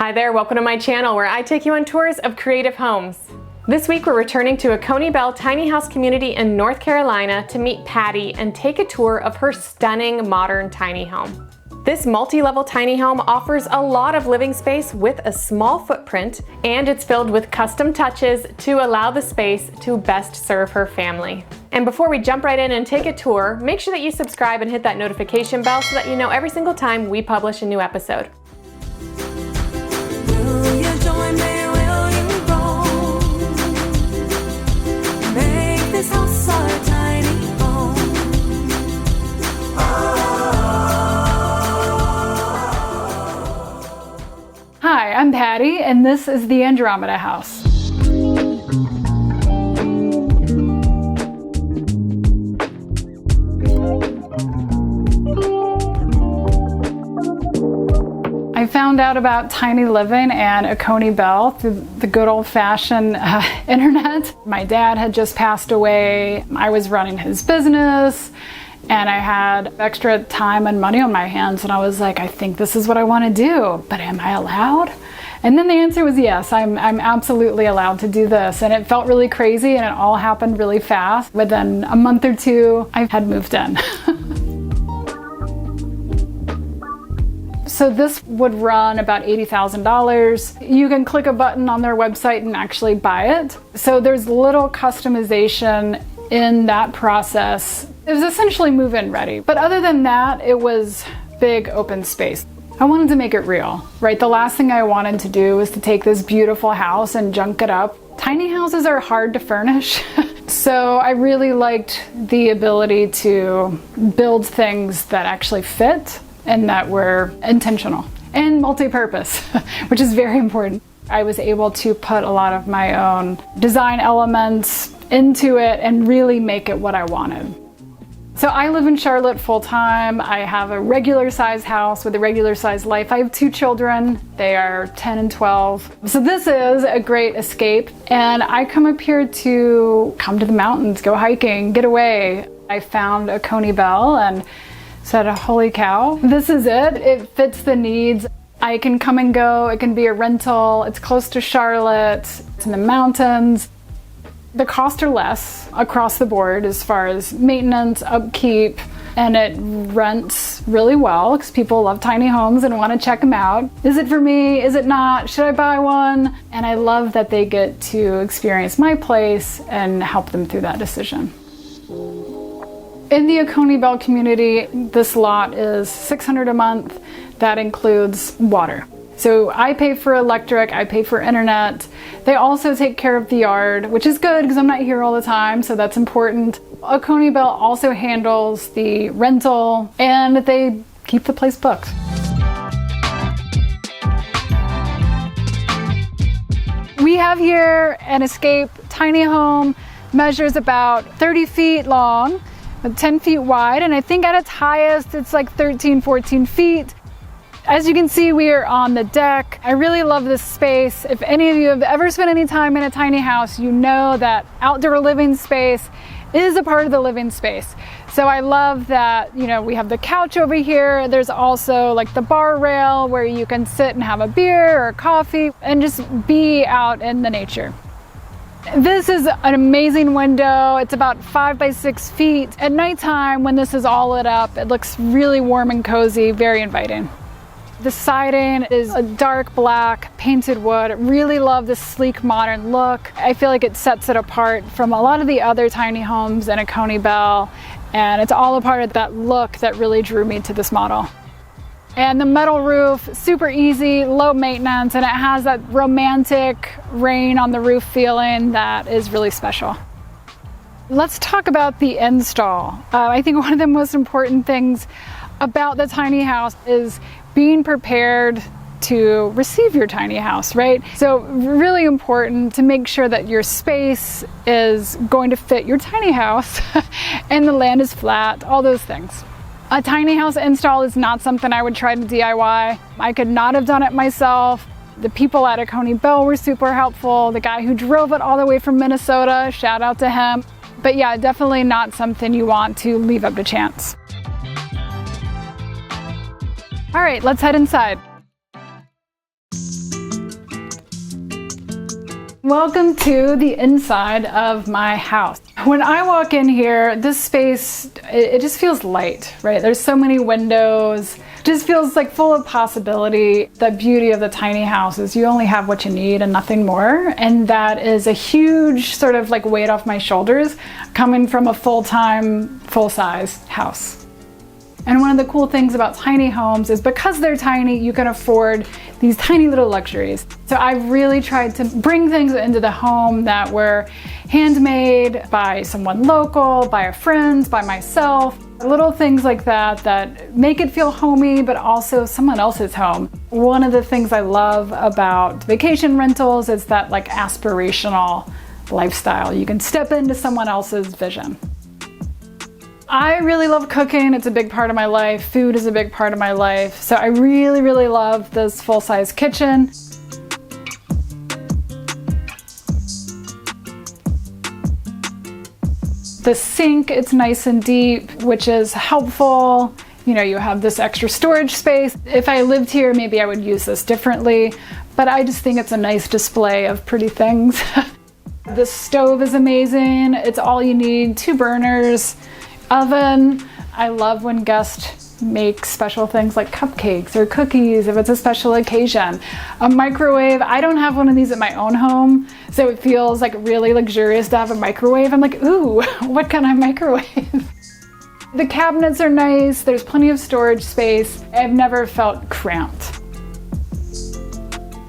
Hi there, welcome to my channel where I take you on tours of creative homes. This week we're returning to Acony tiny house community in North Carolina to meet Patty and take a tour of her stunning modern tiny home. This multi-level tiny home offers a lot of living space with a small footprint, and it's filled with custom touches to allow the space to best serve her family. And before we jump right in and take a tour, make sure that you subscribe and hit that notification bell so that you know every single time we publish a new episode. Hi, I'm Patty, and this is the Andromeda house. I found out about tiny living and Acony through the good old-fashioned internet. My dad had just passed away. I was running his business, and I had extra time and money on my hands, and I was like, I think this is what I want to do, but am I allowed? And then the answer was yes, I'm absolutely allowed to do this. And it felt really crazy, and it all happened really fast. Within a month or two, I had moved in. So this would run about $80,000. You can click a button on their website and actually buy it. So there's little customization in that process. It was essentially move-in ready. But other than that, it was big open space. I wanted to make it real, right? The last thing I wanted to do was to take this beautiful house and junk it up. Tiny houses are hard to furnish. So I really liked the ability to build things that actually fit and that were intentional and multi-purpose, which is very important. I was able to put a lot of my own design elements into it and really make it what I wanted. So I live in Charlotte full-time. I have a regular size house with a regular size life. I have 2 children. They are 10 and 12. So this is a great escape. And I come up here to come to the mountains, go hiking, get away. I found Acony and said, holy cow, this is it. It fits the needs. I can come and go. It can be a rental. It's close to Charlotte. It's in the mountains. The costs are less across the board as far as maintenance, upkeep, and it rents really well because people love tiny homes and want to check them out. Is it for me? Is it not? Should I buy one? And I love that they get to experience my place and help them through that decision. In the Acony community, this lot is $600 a month. That includes water. So I pay for electric, I pay for internet. They also take care of the yard, which is good because I'm not here all the time, so that's important. Acony also handles the rental, and they keep the place booked. We have here an escape tiny home, measures about 30 feet long, 10 feet wide, and I think at its highest it's like 13, 14 feet. As you can see, we are on the deck. I really love this space. If any of you have ever spent any time in a tiny house, you know that outdoor living space is a part of the living space. So I love that, you know, we have the couch over here. There's also like the bar rail where you can sit and have a beer or a coffee and just be out in the nature. This is an amazing window. It's about 5 by 6 feet. At nighttime, when this is all lit up, it looks really warm and cozy, very inviting. The siding is a dark black painted wood. I really love this sleek modern look. I feel like it sets it apart from a lot of the other tiny homes in Acony, and it's all a part of that look that really drew me to this model. And the metal roof, super easy, low maintenance, and it has that romantic rain on the roof feeling that is really special. Let's talk about the install. I think one of the most important things about the tiny house is being prepared to receive your tiny house, right? So really important to make sure that your space is going to fit your tiny house and the land is flat, all those things. A tiny house install is not something I would try to DIY. I could not have done it myself. The people at Acony were super helpful. The guy who drove it all the way from Minnesota, shout out to him. But yeah, definitely not something you want to leave up to chance. All right, let's head inside. Welcome to the inside of my house. When I walk in here, this space, it just feels light, right? There's so many windows, it just feels like full of possibility. The beauty of the tiny house is you only have what you need and nothing more. And that is a huge sort of like weight off my shoulders coming from a full-time, full-size house. And one of the cool things about tiny homes is because they're tiny, you can afford these tiny little luxuries. So I've really tried to bring things into the home that were handmade by someone local, by a friend, by myself. Little things like that that make it feel homey, but also someone else's home. One of the things I love about vacation rentals is that like aspirational lifestyle. You can step into someone else's vision. I really love cooking. It's a big part of my life. Food is a big part of my life. So I really, really love this full-size kitchen. The sink, it's nice and deep, which is helpful. You know, you have this extra storage space. If I lived here, maybe I would use this differently, but I just think it's a nice display of pretty things. The stove is amazing. It's all you need, 2 burners. Oven. I love when guests make special things like cupcakes or cookies if it's a special occasion. A microwave. I don't have one of these at my own home, so it feels like really luxurious to have a microwave. I'm like, ooh, what kind of microwave? The cabinets are nice. There's plenty of storage space. I've never felt cramped.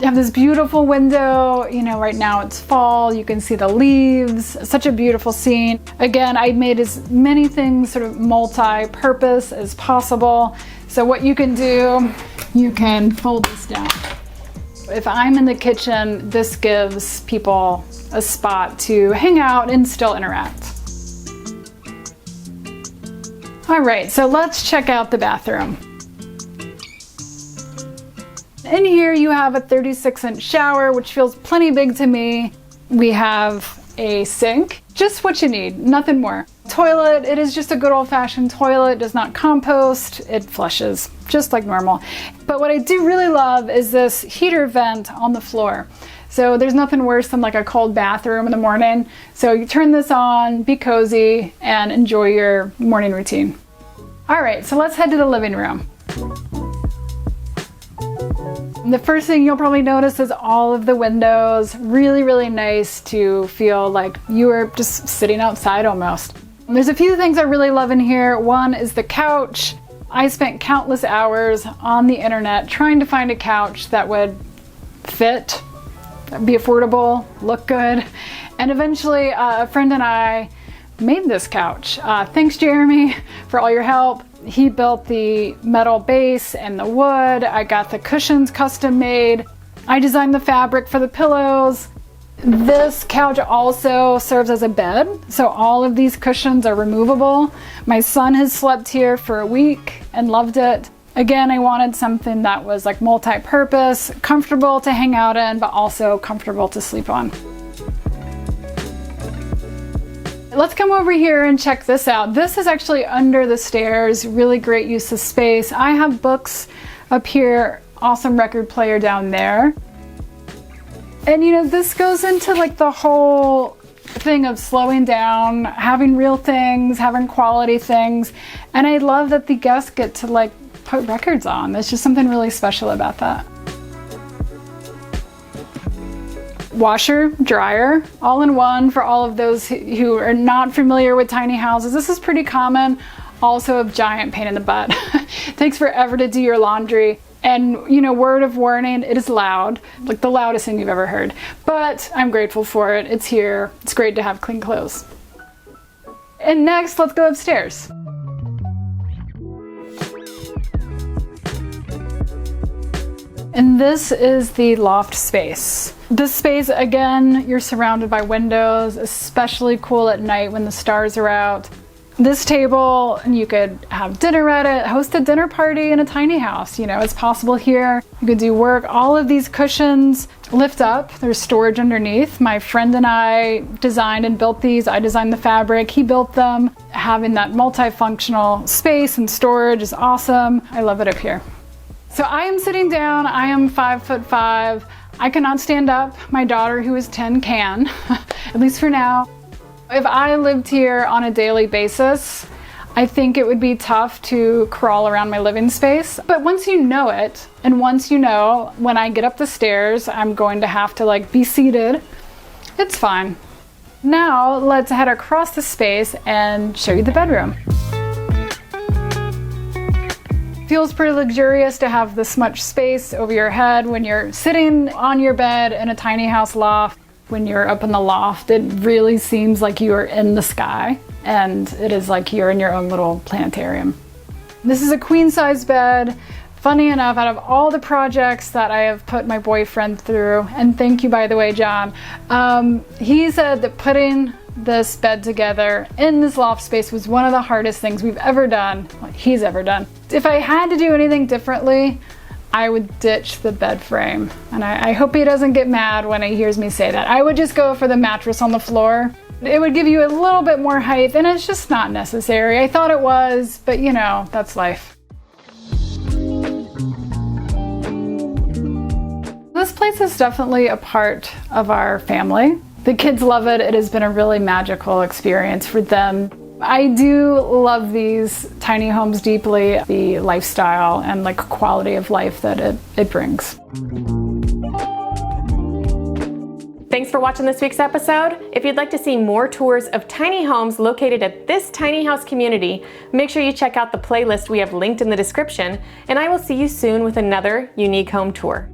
You have this beautiful window, you know, right now it's fall, you can see the leaves, such a beautiful scene. Again, I made as many things sort of multi-purpose as possible. So what you can do, you can fold this down. If I'm in the kitchen, this gives people a spot to hang out and still interact. All right, so let's check out the bathroom. In here you have a 36-inch shower, which feels plenty big to me. We have a sink, just what you need, nothing more. Toilet, it is just a good old-fashioned toilet, does not compost, it flushes just like normal. But what I do really love is this heater vent on the floor. So there's nothing worse than like a cold bathroom in the morning. So you turn this on, be cozy, and enjoy your morning routine. All right, so let's head to the living room. The first thing you'll probably notice is all of the windows. Really, really nice to feel like you are just sitting outside almost. There's a few things I really love in here. One is the couch. I spent countless hours on the internet trying to find a couch that would fit, be affordable, look good. And eventually a friend and I made this couch. Thanks, Jeremy, for all your help. He built the metal base and the wood. I got the cushions custom made. I designed the fabric for the pillows. This couch also serves as a bed, so all of these cushions are removable. My son has slept here for a week and loved it. Again, I wanted something that was like multi-purpose, comfortable to hang out in, but also comfortable to sleep on. Let's come over here and check this out. This is actually under the stairs, really great use of space. I have books up here, awesome record player down there. And you know, this goes into like the whole thing of slowing down, having real things, having quality things. And I love that the guests get to like put records on. There's just something really special about that. Washer, dryer, all in one for all of those who are not familiar with tiny houses. This is pretty common. Also a giant pain in the butt. It takes forever to do your laundry. And you know, word of warning, it is loud, like the loudest thing you've ever heard. But I'm grateful for it. It's here. It's great to have clean clothes. And next, let's go upstairs. And this is the loft space. This space, again, you're surrounded by windows, especially cool at night when the stars are out. This table, you could have dinner at it, host a dinner party in a tiny house. You know, it's possible here. You could do work. All of these cushions lift up. There's storage underneath. My friend and I designed and built these. I designed the fabric. He built them. Having that multifunctional space and storage is awesome. I love it up here. So I am sitting down. I am 5'5". I cannot stand up. My daughter, who is 10, can, at least for now. If I lived here on a daily basis, I think it would be tough to crawl around my living space. But once you know it, and once you know when I get up the stairs, I'm going to have to like be seated, it's fine. Now let's head across the space and show you the bedroom. Feels pretty luxurious to have this much space over your head when you're sitting on your bed in a tiny house loft. When you're up in the loft, it really seems like you are in the sky, and it is like you're in your own little planetarium. This is a queen size bed. Funny enough, out of all the projects that I have put my boyfriend through, and thank you by the way, John, he said that putting this bed together in this loft space was one of the hardest things we've ever done, he's ever done. If I had to do anything differently, I would ditch the bed frame. And I hope he doesn't get mad when he hears me say that. I would just go for the mattress on the floor. It would give you a little bit more height, and it's just not necessary. I thought it was, but you know, that's life. This place is definitely a part of our family. The kids love it. It has been a really magical experience for them. I do love these tiny homes deeply, the lifestyle and like quality of life that it brings. Thanks for watching this week's episode. If you'd like to see more tours of tiny homes located at this tiny house community, make sure you check out the playlist we have linked in the description, and I will see you soon with another unique home tour.